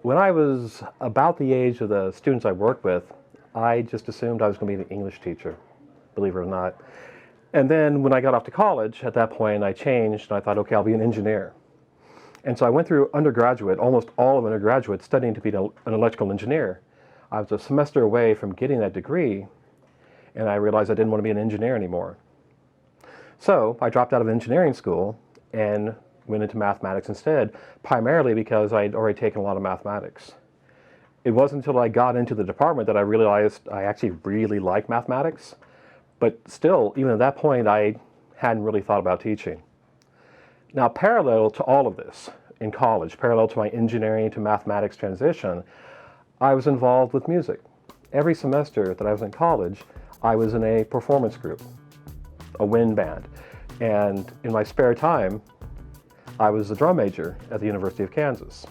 When I was about the age of the students I worked with, I just assumed I was going to be an English teacher, believe it or not. And then when I got off to college, at that point I changed and I thought, okay, I'll be an engineer. And so I went through undergraduate, almost all of undergraduate, studying to be an electrical engineer. I was a semester away from getting that degree, and I realized I didn't want to be an engineer anymore. So I dropped out of engineering school and went into mathematics instead, primarily because I'd already taken a lot of mathematics. It wasn't until I got into the department that I realized I actually really liked mathematics, but still, even at that point, I hadn't really thought about teaching. Now, parallel to all of this in college, parallel to my engineering to mathematics transition, I was involved with music. Every semester that I was in college, I was in a performance group, a wind band. And in my spare time, I was a drum major at the University of Kansas.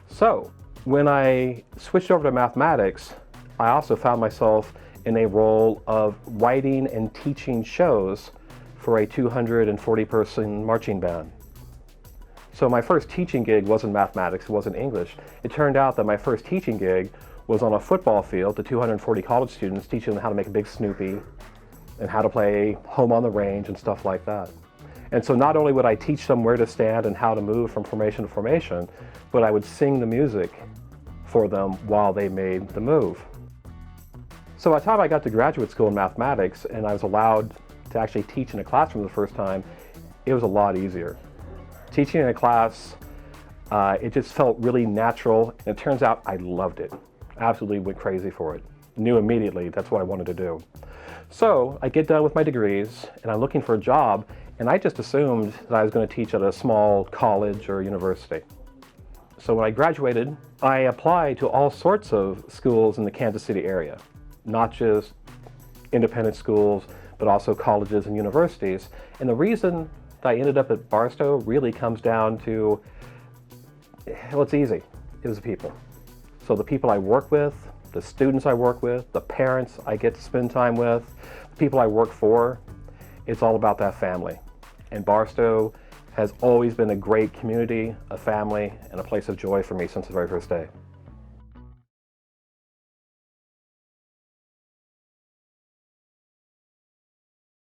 So when I switched over to mathematics, I also found myself in a role of writing and teaching shows for a 240-person marching band. So my first teaching gig wasn't mathematics, it wasn't English. It turned out that my first teaching gig was on a football field to 240 college students, teaching them how to make a big Snoopy and how to play home on the range and stuff like that. And so not only would I teach them where to stand and how to move from formation to formation, but I would sing the music for them while they made the move. So by the time I got to graduate school in mathematics and I was allowed to actually teach in a classroom the first time, it was a lot easier. Teaching in a class, it just felt really natural, and it turns out I loved it. Absolutely went crazy for it. Knew immediately that's what I wanted to do. So I get done with my degrees and I'm looking for a job, and I just assumed that I was going to teach at a small college or university. So when I graduated, I applied to all sorts of schools in the Kansas City area, not just independent schools, but also colleges and universities. And the reason that I ended up at Barstow really comes down to, well, it's easy. It was the people. So the people I work with, the students I work with, the parents I get to spend time with, the people I work for, it's all about that family. And Barstow has always been a great community, a family, and a place of joy for me since the very first day.